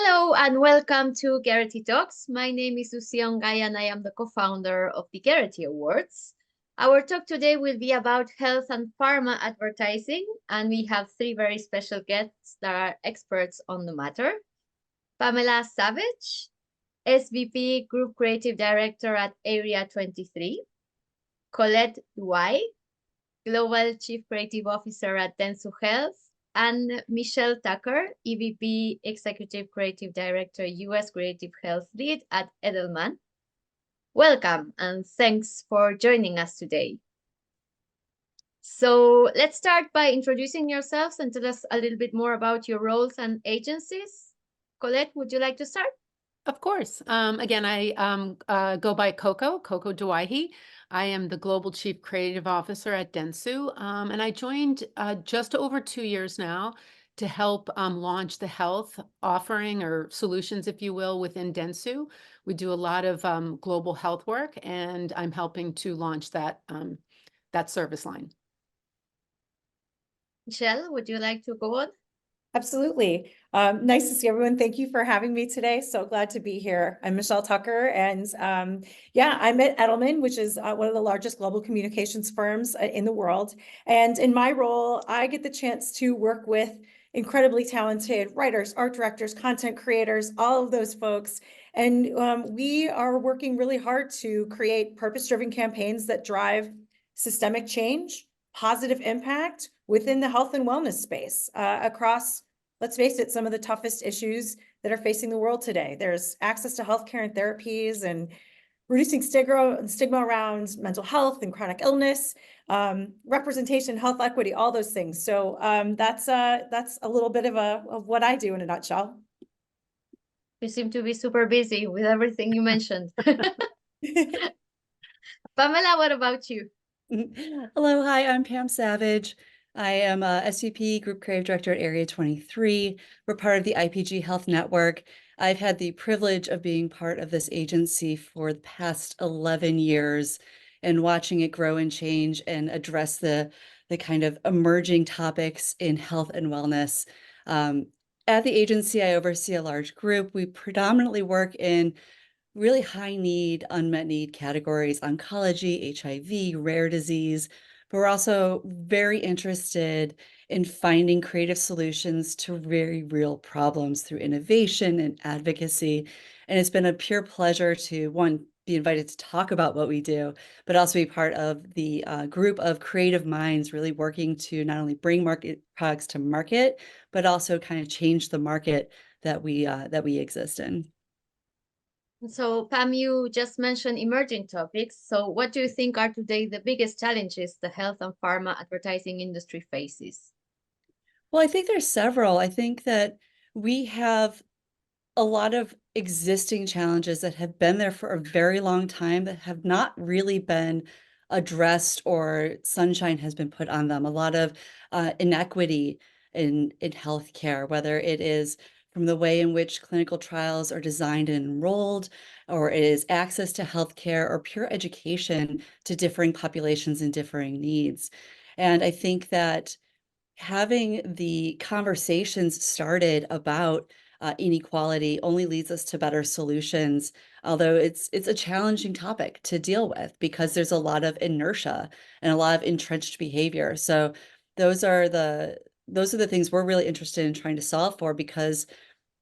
Hello and welcome to Gerety Talks. My name is Lucy Ongay and I am the co-founder of the Gerety Awards. Our talk today will be about health and pharma advertising, and we have three very special guests that are experts on the matter. Pamela Savage, SVP Group Creative Director at Area 23. Collette Douaihy, Global Chief Creative Officer at Dentsu Health. And Michelle Tucker, EVP Executive Creative Director, US Creative Health Lead at Edelman. Welcome and thanks for joining us today. So let's start by introducing yourselves and tell us a little bit more about your roles and agencies. Collette, would you like to start? Of course. Again, I go by Coco Douaihy. I am the Global Chief Creative Officer at Dentsu, and I joined just over 2 years now to help launch the health offering or solutions, if you will, within Dentsu. We do a lot of global health work, and I'm helping to launch that service line. Michelle, would you like to go on? Absolutely. Nice to see everyone. Thank you for having me today. So glad to be here. I'm Michelle Tucker, and I'm at Edelman, which is one of the largest global communications firms in the world. And in my role, I get the chance to work with incredibly talented writers, art directors, content creators, all of those folks. And we are working really hard to create purpose-driven campaigns that drive systemic change, positive impact within the health and wellness space across, let's face it, some of the toughest issues that are facing the world today. There's access to healthcare and therapies and reducing stigma around mental health and chronic illness, representation, health equity, all those things. So that's a little bit of what I do in a nutshell. You seem to be super busy with everything you mentioned. Pamela, what about you? Hello, hi, I'm Pam Savage. I am a SVP Group Creative Director at Area 23. We're part of the IPG Health Network. I've had the privilege of being part of this agency for the past 11 years and watching it grow and change and address the kind of emerging topics in health and wellness. At the agency, I oversee a large group. We predominantly work in really high need, unmet need categories: oncology, HIV, rare disease. But we're also very interested in finding creative solutions to very real problems through innovation and advocacy. And it's been a pure pleasure to, one, be invited to talk about what we do, but also be part of the group of creative minds really working to not only bring market products to market, but also kind of change the market that we exist in. So, Pam, you just mentioned emerging topics. So what do you think are today the biggest challenges the health and pharma advertising industry faces? Well, I think there's several. I think that we have a lot of existing challenges that have been there for a very long time that have not really been addressed or sunshine has been put on them. A lot of inequity in healthcare, whether it is from the way in which clinical trials are designed and enrolled, or it is access to healthcare or pure education to differing populations and differing needs. And I think that having the conversations started about inequality only leads us to better solutions, although it's a challenging topic to deal with because there's a lot of inertia and a lot of entrenched behavior. So those are the things we're really interested in trying to solve for, because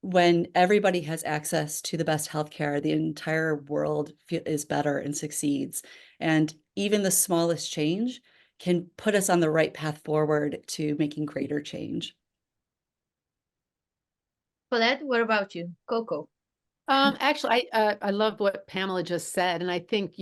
when everybody has access to the best healthcare, the entire world is better and succeeds. And even the smallest change can put us on the right path forward to making greater change. Colette, what about you? Coco. Actually, I love what Pamela just said, and I think,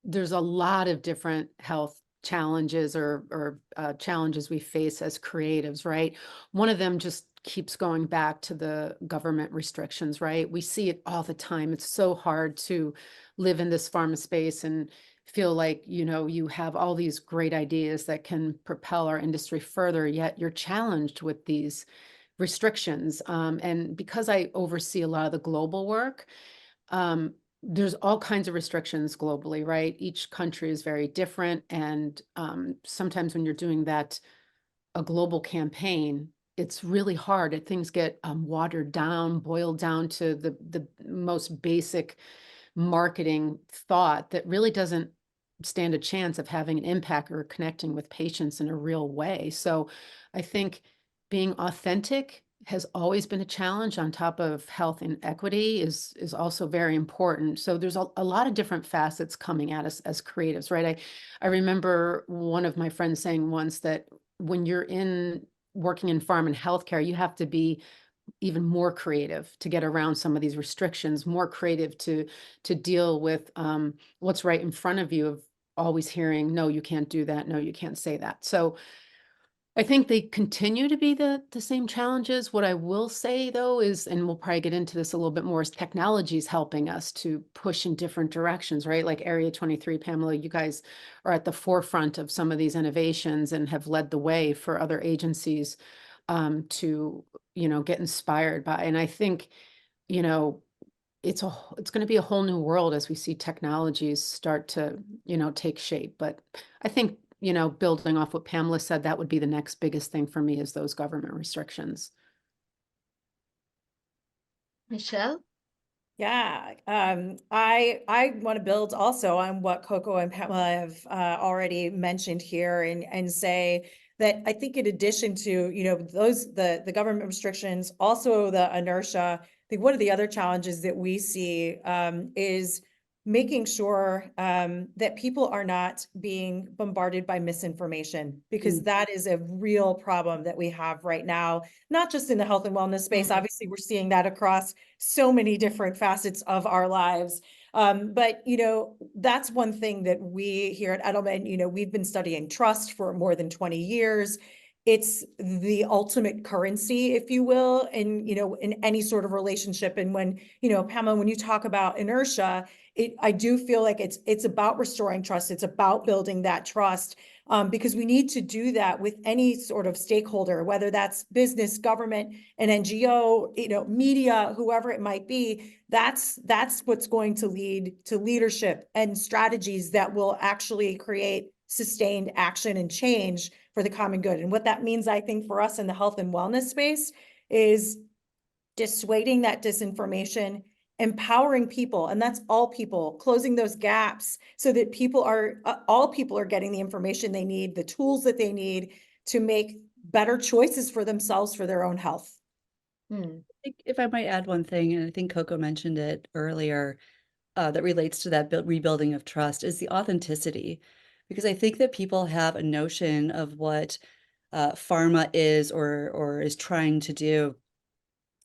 there's a lot of different health challenges or challenges we face as creatives, right? One of them just keeps going back to the government restrictions, right? We see it all the time. It's so hard to live in this pharma space and feel like, you have all these great ideas that can propel our industry further, yet you're challenged with these restrictions. And because I oversee a lot of the global work, there's all kinds of restrictions globally, right? Each country is very different. And sometimes when you're doing a global campaign, it's really hard. Things get watered down, boiled down to the most basic marketing thought that really doesn't stand a chance of having an impact or connecting with patients in a real way. So I think being authentic has always been a challenge, on top of health inequity is also very important. So there's a lot of different facets coming at us as creatives, right? I remember one of my friends saying once that when you're working in pharma and healthcare, you have to be even more creative to get around some of these restrictions, more creative to deal with what's right in front of you, of always hearing, no, you can't do that, no, you can't say that. So I think they continue to be the same challenges. What I will say, though, is, and we'll probably get into this a little bit more, is technology is helping us to push in different directions, right? Like Area 23, Pamela, you guys are at the forefront of some of these innovations and have led the way for other agencies to, get inspired by. And I think, you know, it's going to be a whole new world as we see technologies start to, take shape. But I think, building off what Pamela said, that would be the next biggest thing for me, is those government restrictions. Michelle? Yeah, I want to build also on what Coco and Pamela have already mentioned here, and say that I think in addition to, the government restrictions, also the inertia, I think one of the other challenges that we see is making sure that people are not being bombarded by misinformation, because that is a real problem that we have right now, not just in the health and wellness space. Obviously, we're seeing that across so many different facets of our lives. But, that's one thing that we here at Edelman, we've been studying trust for more than 20 years. It's the ultimate currency, if you will, in any sort of relationship. And when, Pamela, when you talk about inertia, I do feel like it's about restoring trust. It's about building that trust, because we need to do that with any sort of stakeholder, whether that's business, government, an NGO, media, whoever it might be. That's what's going to lead to leadership and strategies that will actually create sustained action and change for the common good. And what that means, I think, for us in the health and wellness space is dissuading that disinformation, empowering people, and that's all people, closing those gaps so that all people are getting the information they need, the tools that they need to make better choices for themselves, for their own health. I think if I might add one thing, and I think Coco mentioned it earlier, that relates to that rebuilding of trust, is the authenticity. Because I think that people have a notion of what pharma is or is trying to do.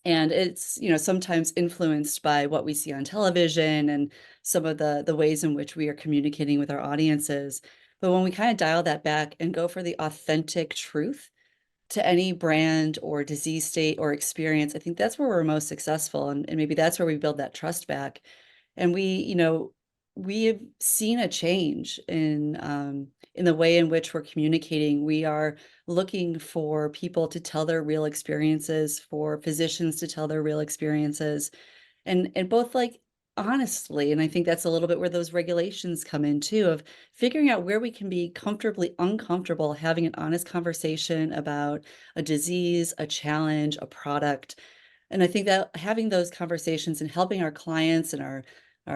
And it's, sometimes influenced by what we see on television and some of the ways in which we are communicating with our audiences. But when we kind of dial that back and go for the authentic truth to any brand or disease state or experience, I think that's where we're most successful. And maybe that's where we build that trust back. And we have seen a change in the way in which we're communicating. We are looking for people to tell their real experiences, for physicians to tell their real experiences, and both, like, honestly. And I think that's a little bit where those regulations come in too, of figuring out where we can be comfortably uncomfortable having an honest conversation about a disease, a challenge, a product. And I think that having those conversations and helping our clients and our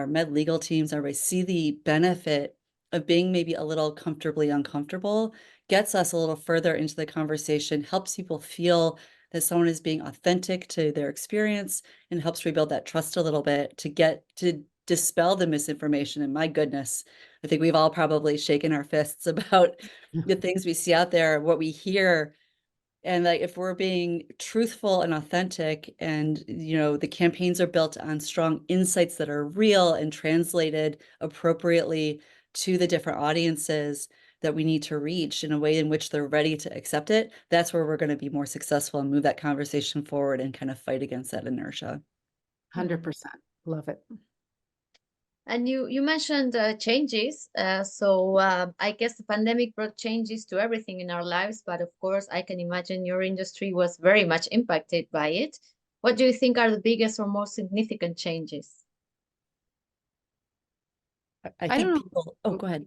med legal teams, everybody, see the benefit of being maybe a little comfortably uncomfortable gets us a little further into the conversation, helps people feel that someone is being authentic to their experience, and helps rebuild that trust a little bit to dispel the misinformation. And my goodness, I think we've all probably shaken our fists about the things we see out there, what we hear. And like, if we're being truthful and authentic, and the campaigns are built on strong insights that are real and translated appropriately to the different audiences that we need to reach in a way in which they're ready to accept it, that's where we're going to be more successful and move that conversation forward and kind of fight against that inertia. 100%. Love it. And you mentioned changes. So I guess the pandemic brought changes to everything in our lives, but of course, I can imagine your industry was very much impacted by it. What do you think are the biggest or most significant changes? I I think don't know. people, oh, go ahead.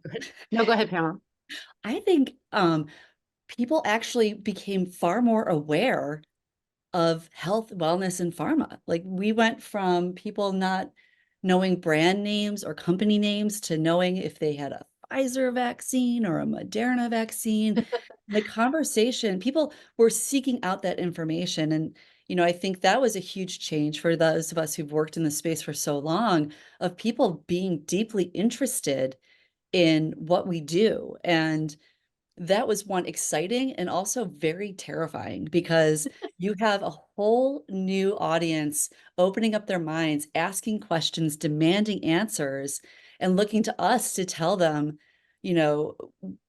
No, go ahead, Pamela. I think people actually became far more aware of health, wellness, and pharma. Like we went from people not knowing brand names or company names to knowing if they had a Pfizer vaccine or a Moderna vaccine. The conversation, people were seeking out that information. And, I think that was a huge change for those of us who've worked in the space for so long, of people being deeply interested in what we do. And that was one exciting and also very terrifying, because you have a whole new audience opening up their minds, asking questions, demanding answers, and looking to us to tell them,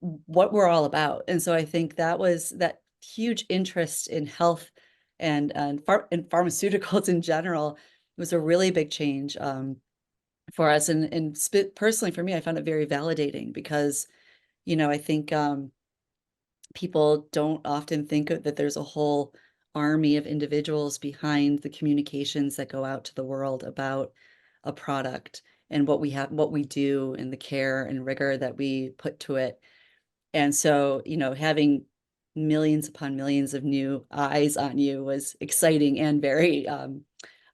what we're all about. And so I think that was that huge interest in health and pharmaceuticals in general was a really big change for us. And personally for me, I found it very validating because, I think people don't often think that there's a whole army of individuals behind the communications that go out to the world about a product and what we do, and the care and rigor that we put to it. And so, having millions upon millions of new eyes on you was exciting and very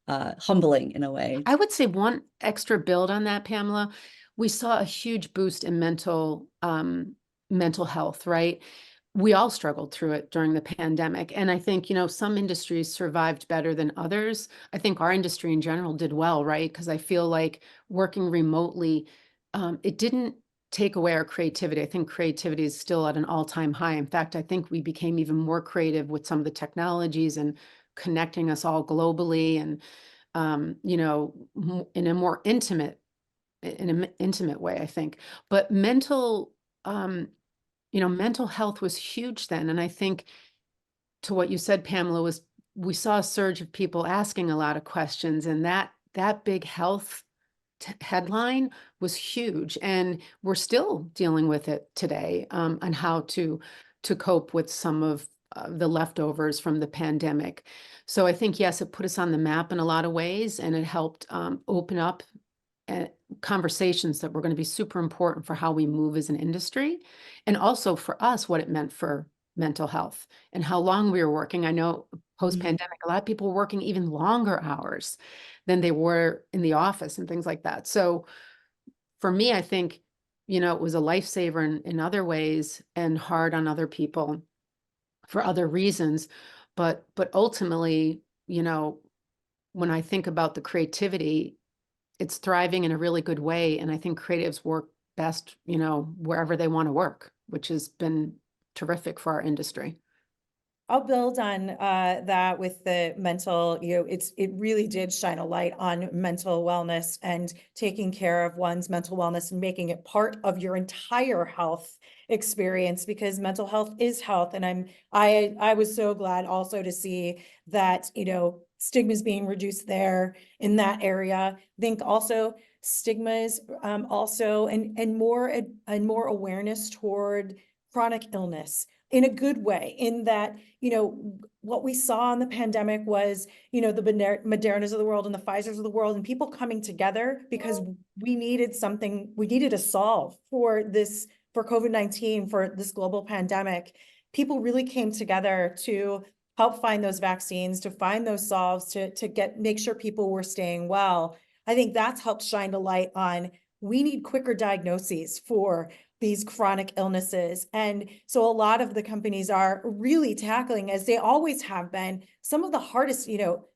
humbling in a way. I would say one extra build on that, Pamela. We saw a huge boost in mental health, right? We all struggled through it during the pandemic. And I think, some industries survived better than others. I think our industry in general did well, right? Because I feel like working remotely, it didn't take away our creativity. I think creativity is still at an all-time high. In fact, I think we became even more creative with some of the technologies and connecting us all globally, and in a more intimate way, I think. But mental health was huge then. And I think, to what you said, Pamela, was we saw a surge of people asking a lot of questions, and that big health headline was huge. And we're still dealing with it today, on how to cope with some of the leftovers from the pandemic. So I think, yes, it put us on the map in a lot of ways, and it helped open up conversations that were going to be super important for how we move as an industry, and also for us, what it meant for mental health and how long we were working. I know post-pandemic, a lot of people were working even longer hours than they were in the office and things like that. So for me, I think, it was a lifesaver in other ways and hard on other people for other reasons. But ultimately, when I think about the creativity, it's thriving in a really good way. And I think creatives work best, wherever they want to work, which has been terrific for our industry. I'll build on that with the mental, it really did shine a light on mental wellness and taking care of one's mental wellness and making it part of your entire health experience, because mental health is health. And I was so glad also to see that, stigmas being reduced there in that area. I think also stigmas also and more awareness toward chronic illness in a good way, in that, what we saw in the pandemic was, the Modernas of the world and the Pfizers of the world, and people coming together because we needed a solve for COVID-19, for this global pandemic. People really came together to help find those vaccines, to find those solves, to make sure people were staying well. I think that's helped shine a light on, we need quicker diagnoses for these chronic illnesses. And so a lot of the companies are really tackling, as they always have been, some of the hardest,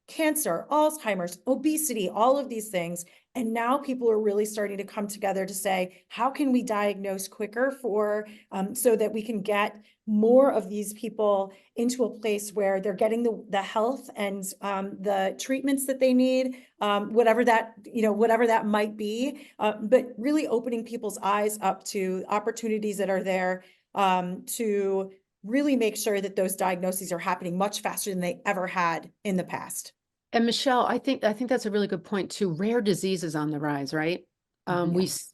cancer, Alzheimer's, obesity, all of these things. And now people are really starting to come together to say, how can we diagnose quicker so that we can get more of these people into a place where they're getting the health and the treatments that they need, whatever that might be, but really opening people's eyes up to opportunities that are there to really make sure that those diagnoses are happening much faster than they ever had in the past. And Michelle, I think that's a really good point too. Rare diseases on the rise, right? Yes.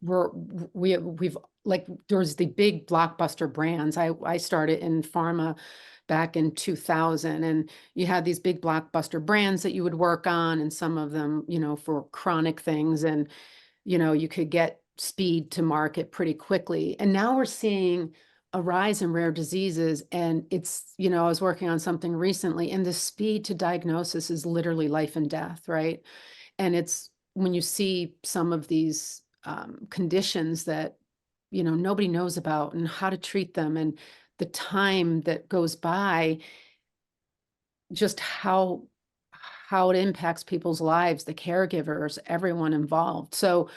We've like, there was the big blockbuster brands. I started in pharma back in 2000, and you had these big blockbuster brands that you would work on, and some of them, for chronic things, and you could get speed to market pretty quickly. And now we're seeing a rise in rare diseases, and it's, you know, I was working on something recently, and the speed to diagnosis is literally life and death, right? And it's when you see some of these conditions that, you know, nobody knows about and how to treat them, and the time that goes by, just how it impacts people's lives, the caregivers, everyone involved. So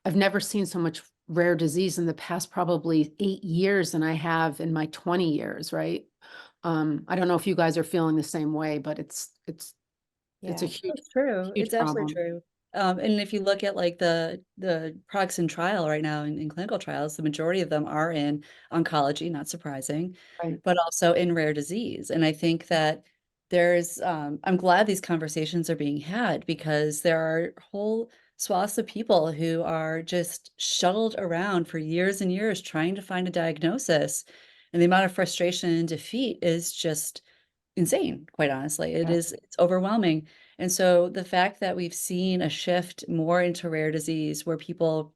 I've never seen so much rare disease in the past probably 8 years than I have in my 20 years, right? I don't know if you guys are feeling the same way, but it's a Yeah. huge, It's true. huge It's absolutely problem. true. And if you look at like the products in trial right now in clinical trials, the majority of them are in oncology, not surprising, Right. but also in rare disease. And I think that there's I'm glad these conversations are being had because there are whole swaths of people who are just shuttled around for years and years trying to find a diagnosis. And the amount of frustration and defeat is just insane, quite honestly. Yeah. It's overwhelming. And so the fact that we've seen a shift more into rare disease where people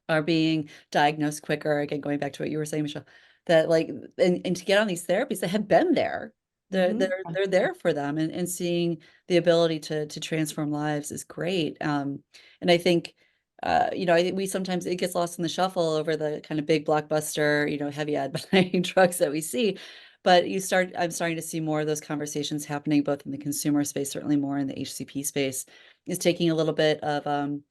are being diagnosed quicker, again, going back to what you were saying, Michelle, that like and to get on these therapies that have been there. They're Mhm. they're there for them and seeing the ability to transform lives is great. And I think you know, I think we sometimes it gets lost in the shuffle over the kind of big blockbuster, you know, heavy ad buying drugs that we see. But I'm starting to see more of those conversations happening both in the consumer space, certainly more in the HCP space, is taking a little bit of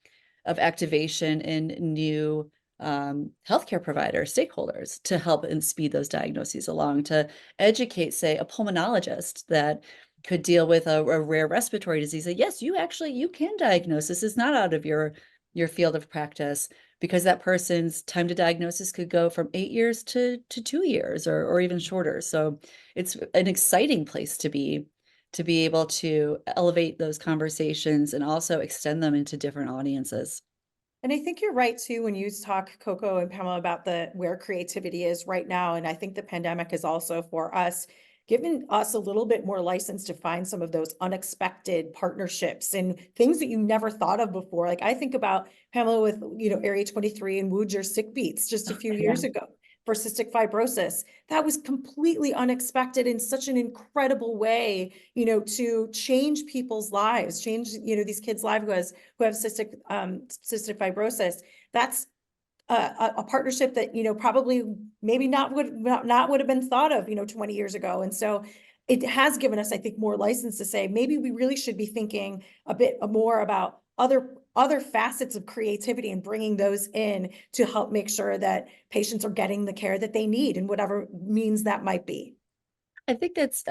activation in new healthcare providers, stakeholders to help and speed those diagnoses along, to educate, say, a pulmonologist that could deal with a rare respiratory disease. That yes, you can diagnose this. It's not out of your field of practice because that person's time to diagnosis could go from 8 years to 2 years or even shorter. So it's an exciting place to be able to elevate those conversations and also extend them into different audiences. And I think you're right too when you talk, Coco and Pamela, about the where creativity is right now. And I think the pandemic is also for us giving us a little bit more license to find some of those unexpected partnerships and things that you never thought of before. Like I think about Pamela with, you know, Area 23 and Wooger Sick Beats just a few years ago for cystic fibrosis. That was completely unexpected in such an incredible way, you know, to change people's lives, change, you know, these kids' lives who have cystic fibrosis. That's a partnership that, you know, probably maybe not would have been thought of, you know, 20 years ago. And so it has given us, I think, more license to say maybe we really should be thinking a bit more about other facets of creativity and bringing those in to help make sure that patients are getting the care that they need in whatever means that might be. I think that's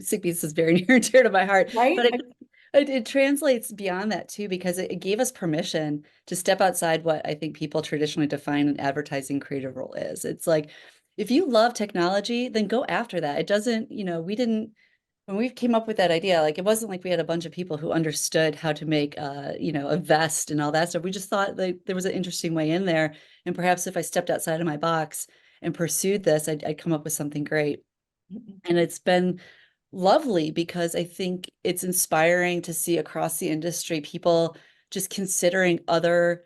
sick beats is very near and dear to my heart, Right? but it translates beyond that too, because it gave us permission to step outside what I think people traditionally define an advertising creative role is. It's like, if you love technology, then go after that. It doesn't, you know, when we came up with that idea, like it wasn't like we had a bunch of people who understood how to make you know, a vest and all that stuff. We just thought like there was an interesting way in there. And perhaps if I stepped outside of my box and pursued this, I'd come up with something great. And it's been lovely because I think it's inspiring to see across the industry people just considering other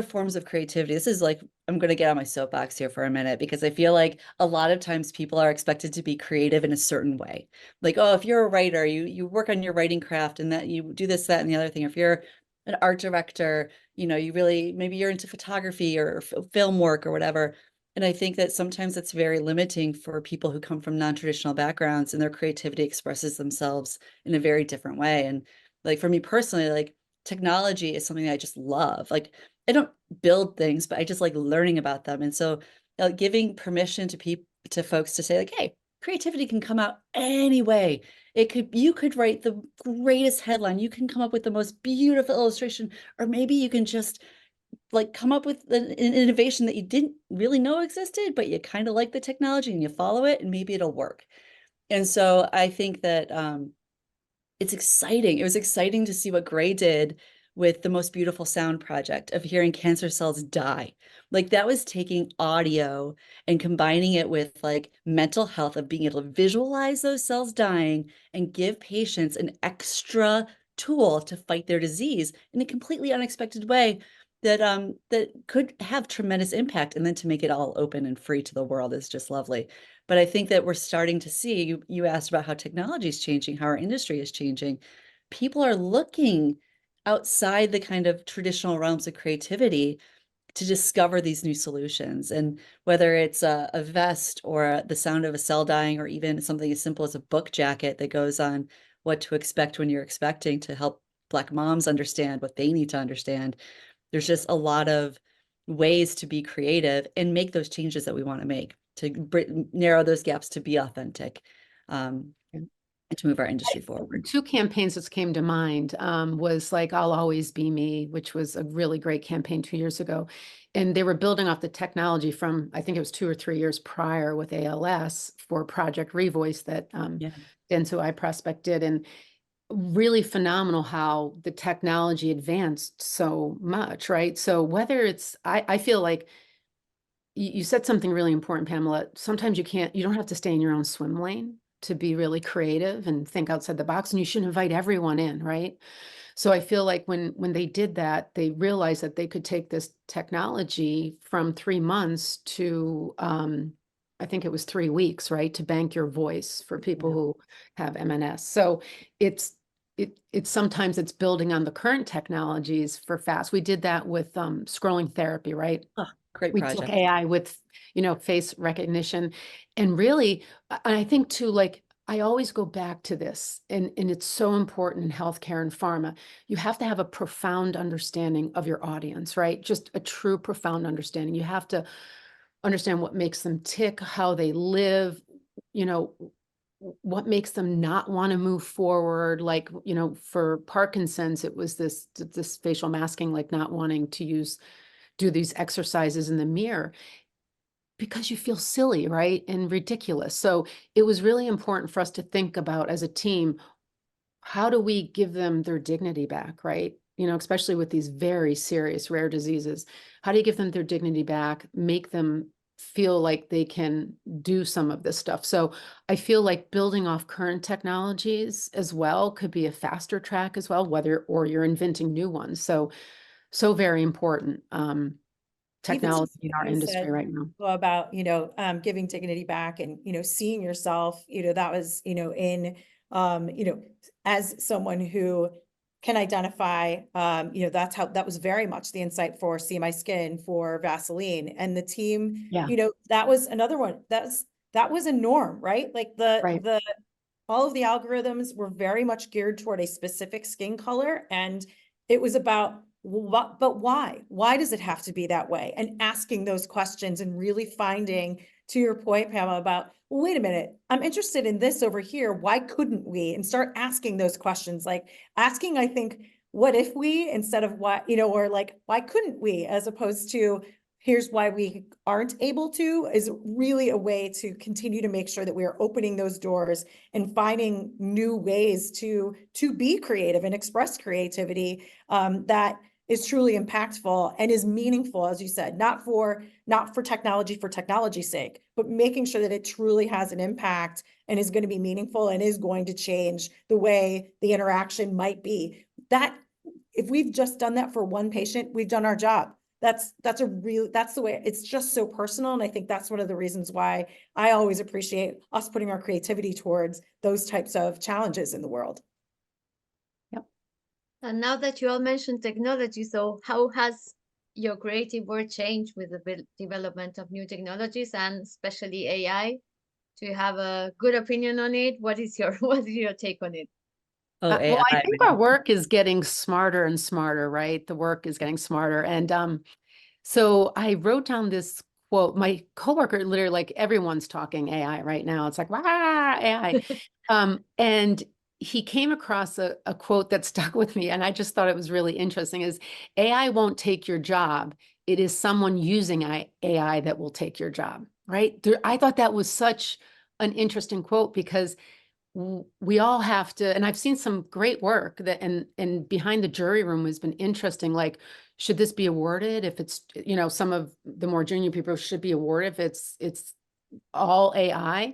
forms of creativity. This is like, I'm going to get on my soapbox here for a minute because I feel like a lot of times people are expected to be creative in a certain way. Like, oh, if you're a writer, you work on your writing craft and that you do this, that, and the other thing. If you're an art director, you know, you really, maybe you're into photography or film work or whatever. And I think that sometimes it's very limiting for people who come from non-traditional backgrounds and their creativity expresses themselves in a very different way. And like for me personally, like technology is something that I just love. Like I don't build things, but I just like learning about them. And so giving permission to people, to folks to say like, hey, creativity can come out any way. You could write the greatest headline. You can come up with the most beautiful illustration, or maybe you can just like come up with an innovation that you didn't really know existed, but you kind of like the technology and you follow it and maybe it'll work. And so I think that it's exciting. It was exciting to see what Gray did with the Most Beautiful Sound project of hearing cancer cells die. Like that was taking audio and combining it with like mental health of being able to visualize those cells dying and give patients an extra tool to fight their disease in a completely unexpected way. that could have tremendous impact, and then to make it all open and free to the world is just lovely. But I think that we're starting to see, you asked about how technology is changing, how our industry is changing. People are looking outside the kind of traditional realms of creativity to discover these new solutions. And whether it's a vest or the sound of a cell dying, or even something as simple as a book jacket that goes on what to expect when you're expecting, to help Black moms understand what they need to understand. There's just a lot of ways to be creative and make those changes that we want to make, to narrow those gaps, to be authentic, and to move our industry forward. Two campaigns that came to mind was like I'll Always Be Me, which was a really great campaign 2 years ago. And they were building off the technology from, I think it was 2 or 3 years prior with ALS for Project Revoice that Dentsu iProspect did. And really phenomenal how the technology advanced so much, right? So whether it's, I feel like you said something really important, Pamela. Sometimes you don't have to stay in your own swim lane to be really creative and think outside the box, and you should invite everyone in, right? So I feel like when they did that, they realized that they could take this technology from 3 months to, I think it was 3 weeks, right? To bank your voice for people who have MNS. So it's sometimes it's building on the current technologies for fast. We did that with scrolling therapy, right? Oh, great We project. took AI with, face recognition. And really, and I think too, like, I always go back to this, and it's so important in healthcare and pharma. You have to have a profound understanding of your audience, right? Just a true profound understanding. You have to understand what makes them tick, how they live, what makes them not want to move forward. Like, for Parkinson's, it was this facial masking, like not wanting to do these exercises in the mirror because you feel silly, right? And ridiculous. So it was really important for us to think about as a team, how do we give them their dignity back, right? Especially with these very serious rare diseases. How do you give them their dignity back, make them feel like they can do some of this stuff? So I feel like building off current technologies as well could be a faster track as well, or you're inventing new ones. So very important. Even Technology just in what our you industry said right now. about, giving dignity back and, seeing yourself, that was, as someone who can identify, that was very much the insight for See My Skin, for Vaseline, and the team, Yeah. that was another one. That was a norm, right? Like Right. all of the algorithms were very much geared toward a specific skin color. And it was about, but why? Why does it have to be that way? And asking those questions and really finding, to your point, Pamela, about, well, wait a minute, I'm interested in this over here. Why couldn't we? And start asking those questions, like asking, I think, what if we, instead of what, or like, why couldn't we, as opposed to, here's why we aren't able to, is really a way to continue to make sure that we are opening those doors and finding new ways to be creative and express creativity that is truly impactful and is meaningful, as you said, not for technology's sake, but making sure that it truly has an impact and is going to be meaningful and is going to change the way the interaction might be. That if we've just done that for one patient, we've done our job. That's the way, it's just so personal. And I think that's one of the reasons why I always appreciate us putting our creativity towards those types of challenges in the world. Yep. And now that you all mentioned technology, so how has your creative work changed with the development of new technologies and especially AI? Do you have a good opinion on it? What is your take on it? Oh, Well, AI. I think our work is getting smarter and smarter, right? The work is getting smarter. And so I wrote down this quote. My coworker, literally, like, everyone's talking AI right now. It's like, wow, AI. And he came across a quote that stuck with me, and I just thought it was really interesting, is AI won't take your job. It is someone using AI that will take your job, right? I thought that was such an interesting quote, because we all have to, and I've seen some great work that, and behind the jury room has been interesting. Like, should this be awarded? If it's, some of the more junior people should be awarded if it's all AI.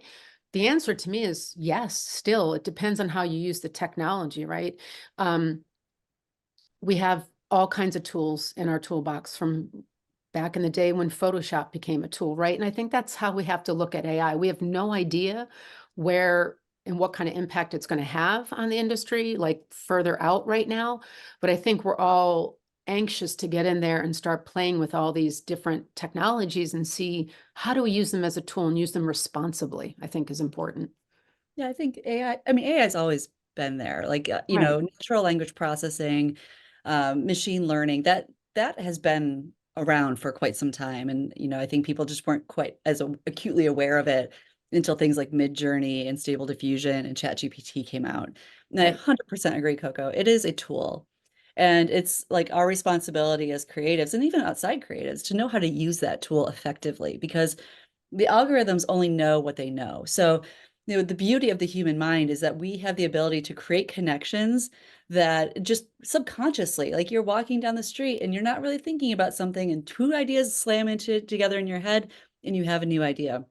The answer to me is yes. Still, it depends on how you use the technology, right? We have all kinds of tools in our toolbox from back in the day when Photoshop became a tool, right? And I think that's how we have to look at AI. We have no idea where and what kind of impact it's going to have on the industry, like further out right now. But I think we're all anxious to get in there and start playing with all these different technologies and see how do we use them as a tool and use them responsibly, I think is important. Yeah, I think I mean, AI has always been there, like, you Right. know, natural language processing, machine learning, that has been around for quite some time. And, you know, I think people just weren't quite as acutely aware of it until things like Midjourney and Stable Diffusion and ChatGPT came out. And I Right. 100% agree, Coco. It is a tool. And it's like our responsibility as creatives and even outside creatives to know how to use that tool effectively, because the algorithms only know what they know. So, you know, the beauty of the human mind is that we have the ability to create connections that just subconsciously, like you're walking down the street and you're not really thinking about something, and two ideas slam into together in your head and you have a new idea.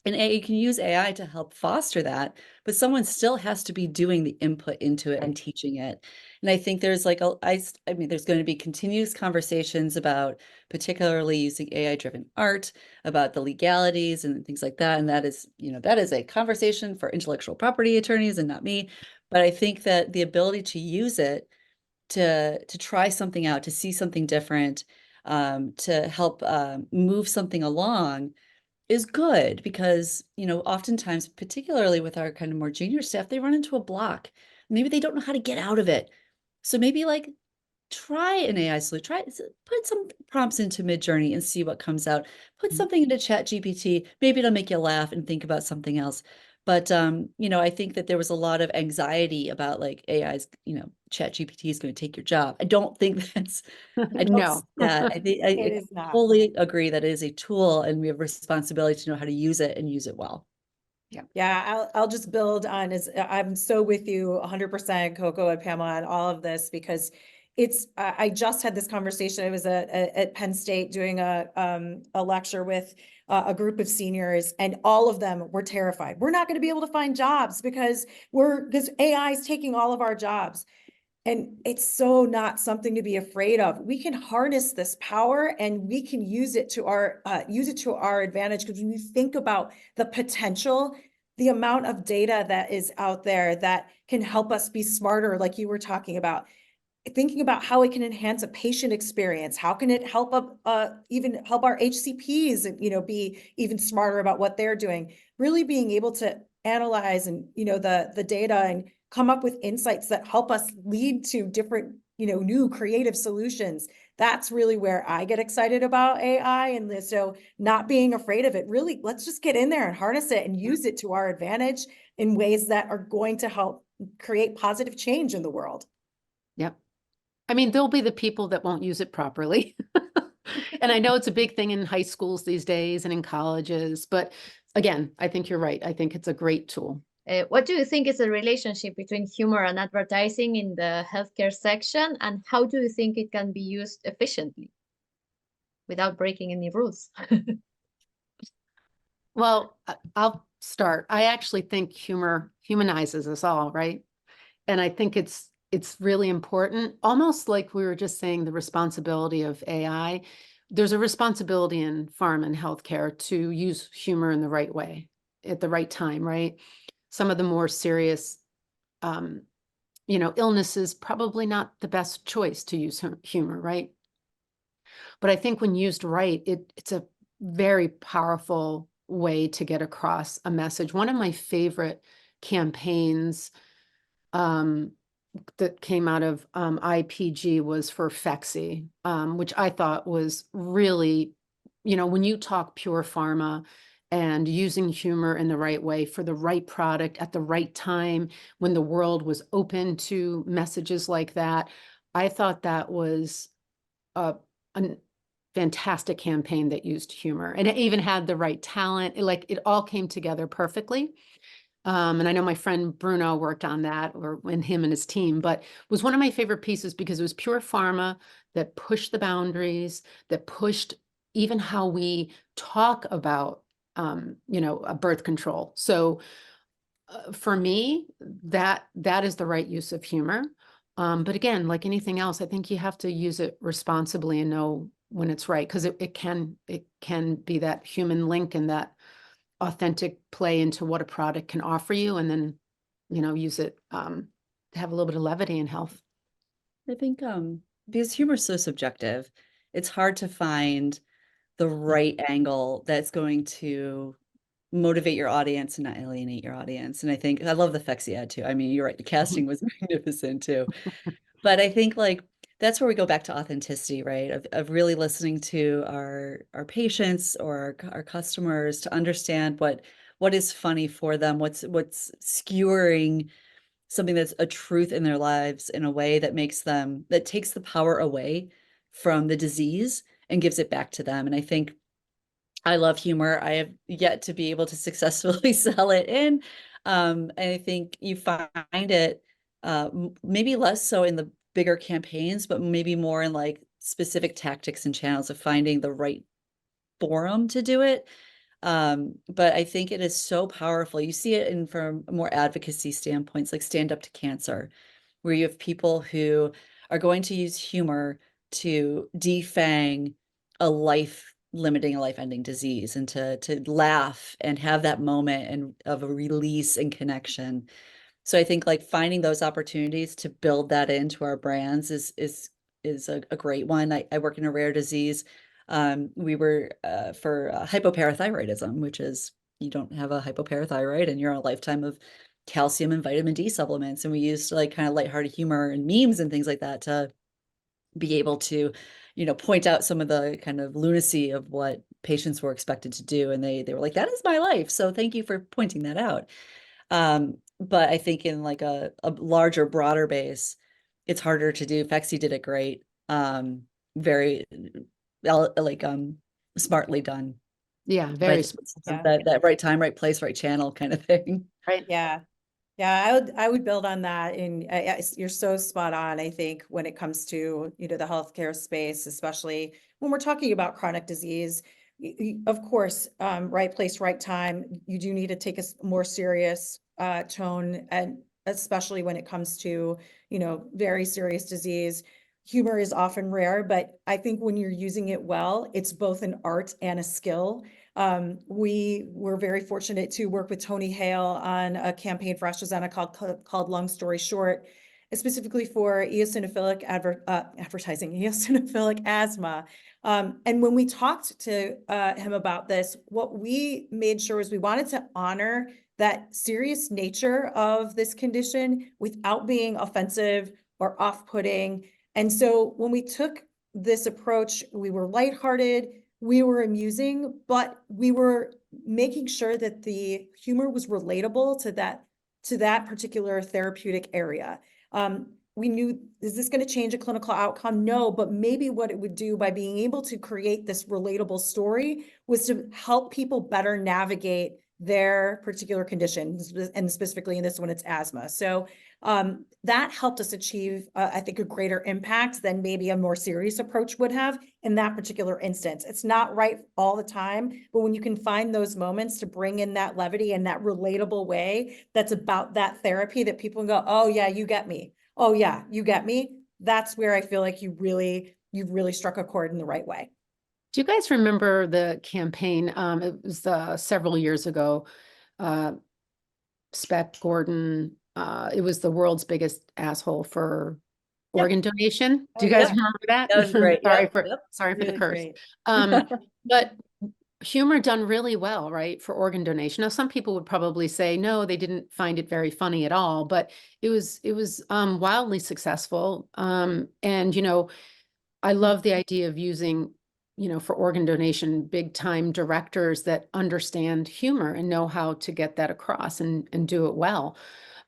And you can use AI to help foster that, but someone still has to be doing the input into it and teaching it. And I think there's like I mean, there's going to be continuous conversations about particularly using AI-driven art, about the legalities and things like that. And that is, you know, that is a conversation for intellectual property attorneys and not me. But I think that the ability to use it to try something out, to see something different, to help move something along is good, because, you know, oftentimes, particularly with our kind of more junior staff, they run into a block. Maybe they don't know how to get out of it. So maybe like try an AI solution, put some prompts into Midjourney and see what comes out. Put something into ChatGPT. Maybe it'll make you laugh and think about something else. But you know, I think that there was a lot of anxiety about like AI's, you know, ChatGPT is going to take your job. I don't think I don't see No. that. I think It I is not. fully agree that it is a tool and we have responsibility to know how to use it and use it well. Yeah, I'll just build on I'm so with you 100%, Coco and Pamela, on all of this, because it's I just had this conversation. I was at Penn State doing a lecture with a group of seniors, and all of them were terrified. We're not going to be able to find jobs because AI is taking all of our jobs. And it's so not something to be afraid of. We can harness this power and we can use it to our advantage. Because when you think about the potential, the amount of data that is out there that can help us be smarter, like you were talking about, thinking about how it can enhance a patient experience, how can it help even help our HCPs, you know, be even smarter about what they're doing, really being able to analyze and, you know, the data and come up with insights that help us lead to different, you know, new creative solutions. That's really where I get excited about AI. And so not being afraid of it, really, let's just get in there and harness it and use it to our advantage in ways that are going to help create positive change in the world. Yep. I mean, there'll be the people that won't use it properly. And I know it's a big thing in high schools these days and in colleges, but again, I think you're right. I think it's a great tool. What do you think is the relationship between humor and advertising in the healthcare section, and how do you think it can be used efficiently without breaking any rules? Well, I'll start. I actually think humor humanizes us all, right? And I think it's really important, almost like we were just saying, the responsibility of AI. There's a responsibility in pharma and healthcare to use humor in the right way at the right time, right? Some of the more serious, you know, illnesses, probably not the best choice to use humor, right? But I think when used right, it's a very powerful way to get across a message. One of my favorite campaigns that came out of IPG was for Phexxi, which I thought was really, you know, when you talk pure pharma and using humor in the right way for the right product at the right time, when the world was open to messages like that, I thought that was a fantastic campaign that used humor, and it even had the right talent. It all came together perfectly. And I know my friend Bruno worked on that, or when him and his team, but it was one of my favorite pieces because it was pure pharma that pushed the boundaries, that pushed even how we talk about, you know, birth control. So for me, that is the right use of humor. But again, like anything else, I think you have to use it responsibly and know when it's right, because it can be that human link and that authentic play into what a product can offer you, and then, use it to have a little bit of levity in health. I think because humor is so subjective, it's hard to find the right angle that's going to motivate your audience and not alienate your audience. And I think I love the Phexxi ad too. I mean, you're right, the casting was magnificent too. But I think like that's where we go back to authenticity, right? Of really listening to our patients or our customers to understand what is funny for them, what's skewering something that's a truth in their lives in a way that that takes the power away from the disease and gives it back to them. And I think I love humor. I have yet to be able to successfully sell it in. And I think you find it maybe less so in the bigger campaigns, but maybe more in like specific tactics and channels of finding the right forum to do it. But I think it is so powerful. You see it in from more advocacy standpoints, like Stand Up to Cancer, where you have people who are going to use humor to defang a life-ending disease and to laugh and have that moment and of a release and connection. So I think like finding those opportunities to build that into our brands is a great one. I work in a rare disease. We were for hypoparathyroidism, which is you don't have a hypoparathyroid and you're on a lifetime of calcium and vitamin D supplements. And we used like kind of lighthearted humor and memes and things like that to be able to, point out some of the kind of lunacy of what patients were expected to do. And they were like, that is my life. So thank you for pointing that out. But I think in like a larger, broader base, it's harder to do. Phexxi did it great. Very like smartly done. Yeah, very Right. smart. That right time, right place, right channel kind of thing. Right. Yeah. I would build on that, and you're so spot on. I think when it comes to the healthcare space, especially when we're talking about chronic disease, of course, right place, right time. You do need to take a more serious tone, and especially when it comes to very serious disease. Humor is often rare, but I think when you're using it well, it's both an art and a skill. We were very fortunate to work with Tony Hale on a campaign for AstraZeneca called Long Story Short, specifically for eosinophilic advertising, eosinophilic asthma. And when we talked to him about this, what we made sure was we wanted to honor that serious nature of this condition without being offensive or off-putting. And so when we took this approach, we were lighthearted, we were amusing, but we were making sure that the humor was relatable to that particular therapeutic area. We knew, is this going to change a clinical outcome? No, but maybe what it would do by being able to create this relatable story was to help people better navigate their particular condition, and specifically in this one, it's asthma. So that helped us achieve, I think, a greater impact than maybe a more serious approach would have in that particular instance. It's not right all the time, but when you can find those moments to bring in that levity and that relatable way that's about that therapy that people can go, oh yeah, you get me. Oh yeah, you get me. That's where I feel like you've really struck a chord in the right way. Do you guys remember the campaign? It was several years ago. Spec Gordon, it was the world's biggest asshole for organ donation. Do you guys remember that? That was great. Sorry for the Really curse. great. But humor done really well, right, for organ donation. Now, some people would probably say, no, they didn't find it very funny at all, but it was wildly successful. And, I love the idea of using, for organ donation, big time directors that understand humor and know how to get that across and do it well.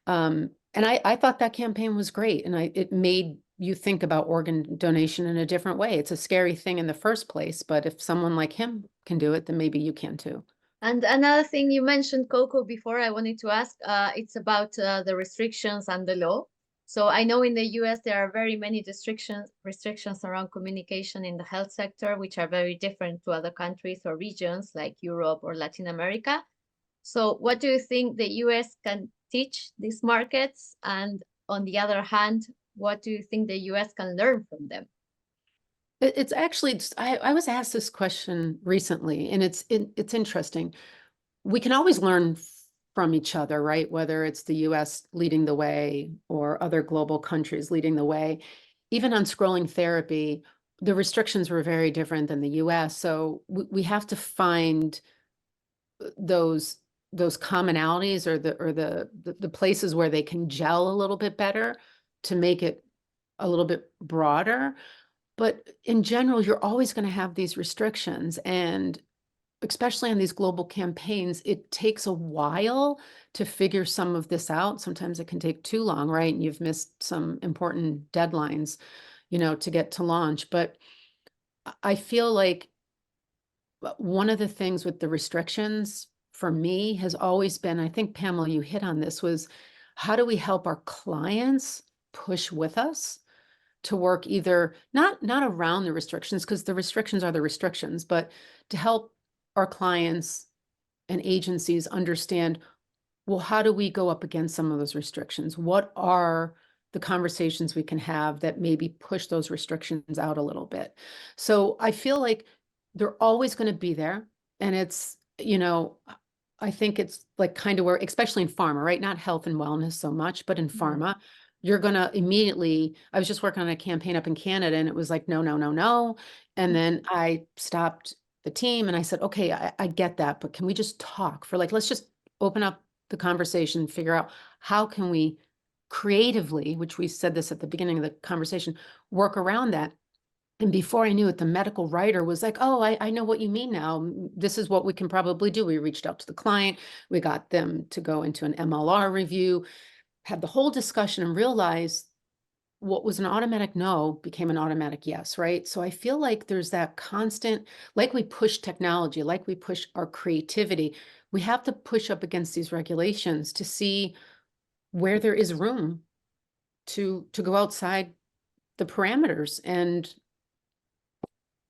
And I thought that campaign was great. And it made you think about organ donation in a different way. It's a scary thing in the first place, but if someone like him can do it, then maybe you can too. And another thing you mentioned, Coco, before I wanted to ask, it's about the restrictions and the law. So I know in the US, there are very many restrictions around communication in the health sector, which are very different to other countries or regions like Europe or Latin America. So what do you think the US can teach these markets? And on the other hand, What do you think the US can learn from them? It's actually, I was asked this question recently, and it's interesting. We can always learn from each other, right? Whether it's the US leading the way or other global countries leading the way. Even on scrolling therapy, the restrictions were very different than the US. So we have to find those commonalities or the places where they can gel a little bit better to make it a little bit broader. But in general, you're always going to have these restrictions. And especially on these global campaigns, it takes a while to figure some of this out. Sometimes it can take too long, right? And you've missed some important deadlines, to get to launch. But I feel like one of the things with the restrictions for me has always been, I think, Pamela, you hit on this, was how do we help our clients push with us to work either not around the restrictions, because the restrictions are the restrictions, but to help our clients and agencies understand, well, how do we go up against some of those restrictions? What are the conversations we can have that maybe push those restrictions out a little bit? So I feel like they're always going to be there. And it's, I think it's like kind of where, especially in pharma, right? Not health and wellness so much, but in pharma, you're going to immediately, I was just working on a campaign up in Canada and it was like, no, no, no, no. And then I stopped the team and I said, okay, I get that, but can we just talk for let's just open up the conversation, figure out how can we creatively, which we said this at the beginning of the conversation, work around that. And before I knew it, the medical writer was like, oh, I know what you mean now. This is what we can probably do. We reached out to the client. We got them to go into an MLR review, had the whole discussion and realized what was an automatic no became an automatic yes, right? So I feel like there's that constant, like we push technology, like we push our creativity, we have to push up against these regulations to see where there is room to go outside the parameters and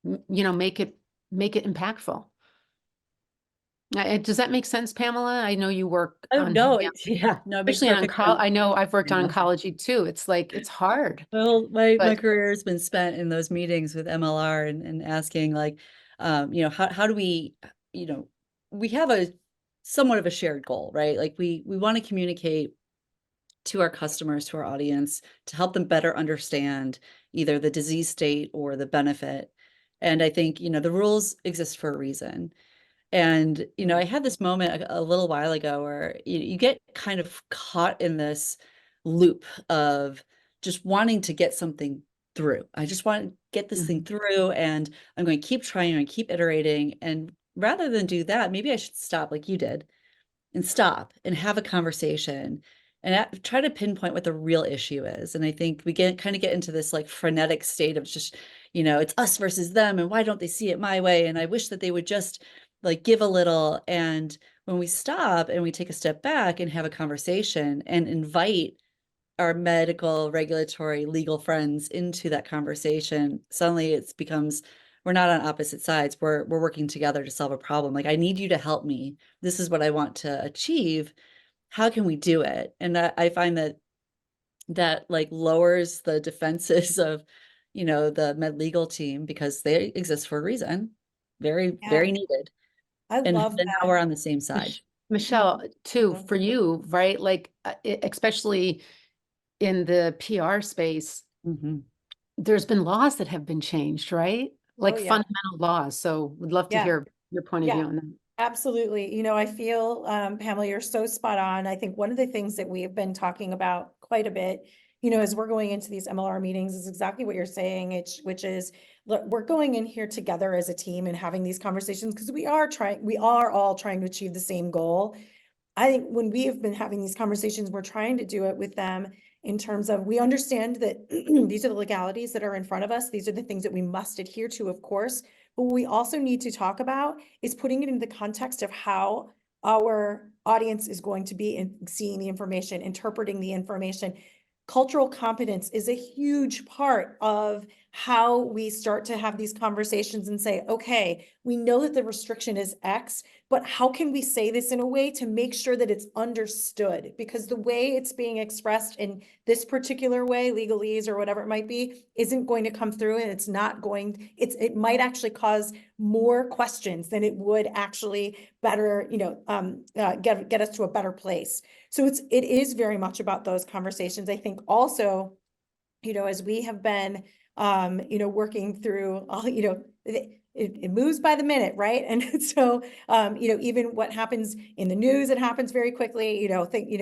make it impactful. Does that make sense, Pamela? I know you work Oh, on no, yeah, no, it makes especially on perfect sense. I know I've worked on Yeah. oncology too. It's like it's hard. Well, my But career has been spent in those meetings with MLR and asking how do we, we have a somewhat of a shared goal, right? Like we want to communicate to our customers, to our audience, to help them better understand either the disease state or the benefit. And I think, the rules exist for a reason. And, I had this moment a little while ago where you get kind of caught in this loop of just wanting to get something through. I just want to get this thing through and I'm going to keep trying and keep iterating. And rather than do that, maybe I should stop like you did and stop and have a conversation and try to pinpoint what the real issue is. And I think we get into this like frenetic state of just, it's us versus them. And why don't they see it my way? And I wish that they would just like give a little. And when we stop and we take a step back and have a conversation and invite our medical, regulatory, legal friends into that conversation, suddenly it becomes, we're not on opposite sides. We're working together to solve a problem. Like, I need you to help me. This is what I want to achieve. How can we do it? And I find that like lowers the defenses of, the med legal team because they exist for a reason. Very, very needed. I And love then that. now we're on the same side. Michelle, too, for you, right? Like, especially in the PR space, there's been laws that have been changed, right? Like fundamental laws. So would love to hear your point of view on that. Absolutely. I feel, Pamela, you're so spot on. I think one of the things that we have been talking about quite a bit, as we're going into these MLR meetings is exactly what you're saying, which is, look, we're going in here together as a team and having these conversations because we are all trying to achieve the same goal. I think when we have been having these conversations, we're trying to do it with them in terms of, we understand that these are the legalities that are in front of us. These are the things that we must adhere to, of course. But what we also need to talk about is putting it in the context of how our audience is going to be seeing the information, interpreting the information. Cultural competence is a huge part of how we start to have these conversations and say, okay, we know that the restriction is X, but how can we say this in a way to make sure that it's understood? Because the way it's being expressed in this particular way, legalese or whatever it might be, isn't going to come through, and it's not going, it might actually cause more questions than it would actually better, get us to a better place. So it is very much about those conversations. I think also, as we have been, working through all, it moves by the minute, right? And so, even what happens in the news, it happens very quickly,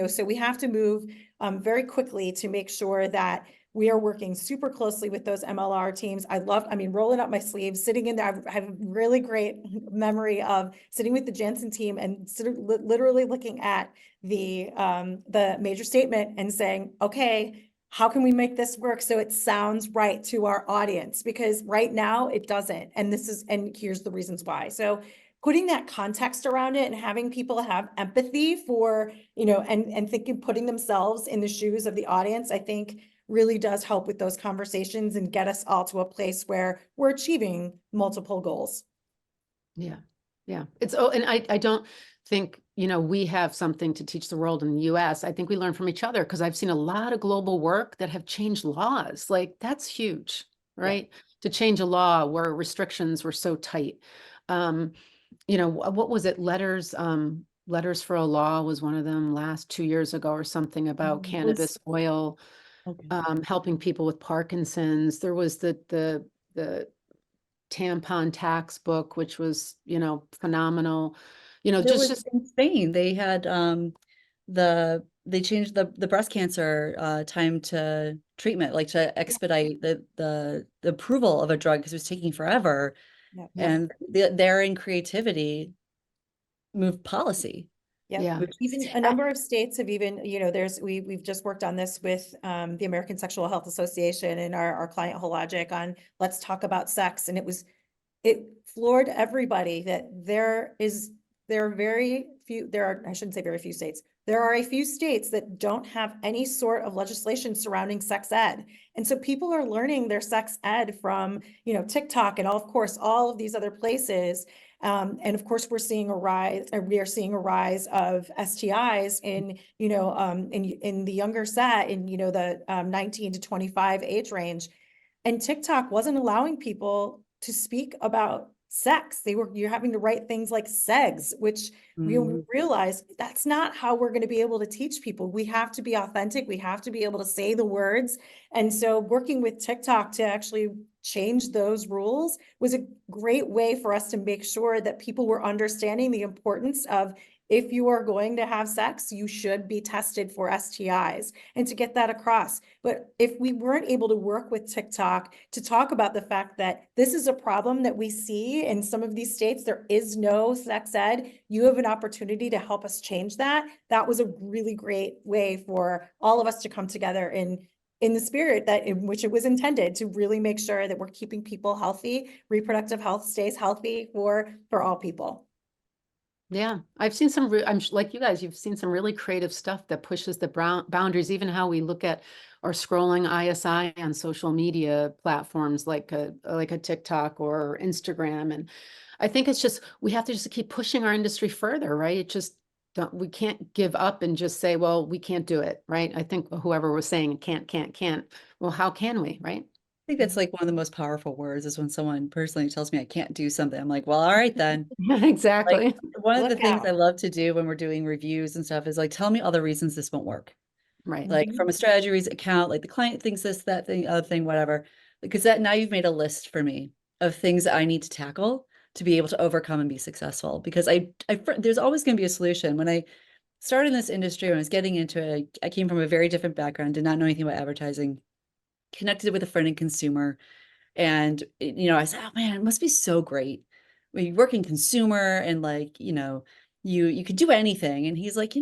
so we have to move very quickly to make sure that we are working super closely with those MLR teams. Rolling up my sleeves, sitting in there. I have a really great memory of sitting with the Janssen team and sort of literally looking at the major statement and saying, okay, how can we make this work so it sounds right to our audience? Because right now it doesn't. And here's the reasons why. So putting that context around it and having people have empathy for, and thinking, putting themselves in the shoes of the audience, I think really does help with those conversations and get us all to a place where we're achieving multiple goals. Yeah. Yeah. And I don't think, we have something to teach the world in the US. I think we learn from each other, because I've seen a lot of global work that have changed laws. Like, that's huge, right? Yeah. To change a law where restrictions were so tight. What was it? Letters for a Law was one of them last 2 years ago or something about cannabis oil, helping people with Parkinson's. There was the tampon tax book, which was, phenomenal. Just in Spain, they had they changed the breast cancer time to treatment, like to expedite the approval of a drug because it was taking forever. Yep. And their creativity moved policy. Yep. Yeah. Even a number of states have even, we've just worked on this with the American Sexual Health Association and our client Hologic on let's talk about sex. And it floored everybody that I shouldn't say very few states. There are a few states that don't have any sort of legislation surrounding sex ed. And so people are learning their sex ed from, TikTok and of course, all of these other places. And of course, we are seeing a rise of STIs in the younger set in, the 19 to 25 age range. And TikTok wasn't allowing people to speak about sex. You're having to write things like segs, which we realize that's not how we're going to be able to teach people. We have to be authentic. We have to be able to say the words. And so working with TikTok to actually change those rules was a great way for us to make sure that people were understanding the importance of, if you are going to have sex, you should be tested for STIs, and to get that across. But if we weren't able to work with TikTok to talk about the fact that this is a problem that we see in some of these states, there is no sex ed, you have an opportunity to help us change that. That was a really great way for all of us to come together in the spirit that in which it was intended, to really make sure that we're keeping people healthy, reproductive health stays healthy for all people. Yeah, I've seen I'm like you guys, you've seen some really creative stuff that pushes the boundaries, even how we look at or scrolling ISI on social media platforms like a TikTok or Instagram. And I think it's just, we have to just keep pushing our industry further, right? It just, we can't give up and just say, well, we can't do it, right? I think whoever was saying can't. Well, how can we, right? I think that's like one of the most powerful words, is when someone personally tells me I can't do something. I'm like, well, all right then. Exactly. Like, one of the things out. I love to do when we're doing reviews and stuff is like, tell me all the reasons this won't work. Right. Like from a strategy account, like the client thinks this, that thing, other thing, whatever. Because that, now you've made a list for me of things that I need to tackle to be able to overcome and be successful. Because there's always going to be a solution. When I started in this industry, when I was getting into it, I came from a very different background, did not know anything about advertising, connected with a friend in consumer. And, I said, oh man, it must be so great when you work in consumer and like, you could do anything. And he's like,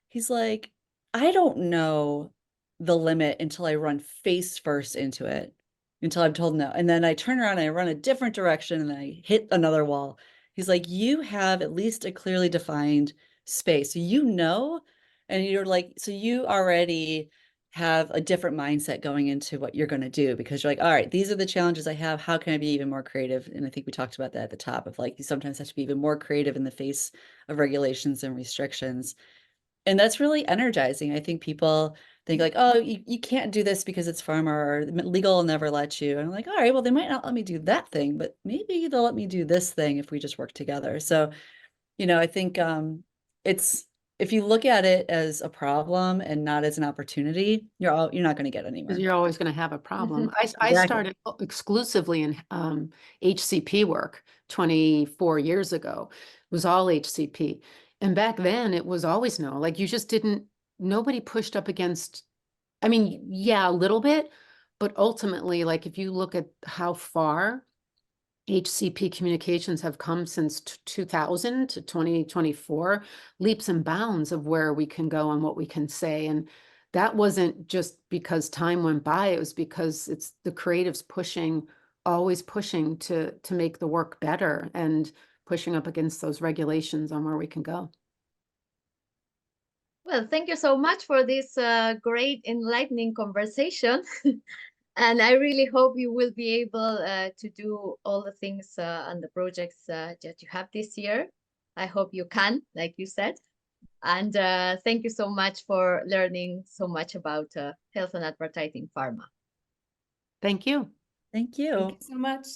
he's like, I don't know the limit until I run face first into it, until I'm told no. And then I turn around and I run a different direction and I hit another wall. He's like, you have at least a clearly defined space. So and you're like, so you already have a different mindset going into what you're going to do, because you're like, all right, these are the challenges I have. How can I be even more creative? And I think we talked about that at the top of like, you sometimes have to be even more creative in the face of regulations and restrictions. And that's really energizing. I think people think like, oh, you can't do this because it's pharma, or legal will never let you. And I'm like, all right, well, they might not let me do that thing, but maybe they'll let me do this thing if we just work together. So, I think it's, if you look at it as a problem and not as an opportunity, you're not going to get anywhere. Because you're always going to have a problem. I Exactly. started exclusively in HCP work 24 years ago. It was all HCP. And back then it was always no, like you just didn't, nobody pushed up against, I mean, yeah, a little bit, but ultimately, like if you look at how far HCP communications have come since 2000 to 2024, leaps and bounds of where we can go and what we can say. And that wasn't just because time went by, it was because it's the creatives pushing, always pushing to make the work better and pushing up against those regulations on where we can go. Well, thank you so much for this great enlightening conversation. And I really hope you will be able to do all the things and the projects that you have this year. I hope you can, like you said. And thank you so much for learning so much about health and advertising pharma. Thank you. Thank you. Thank you so much.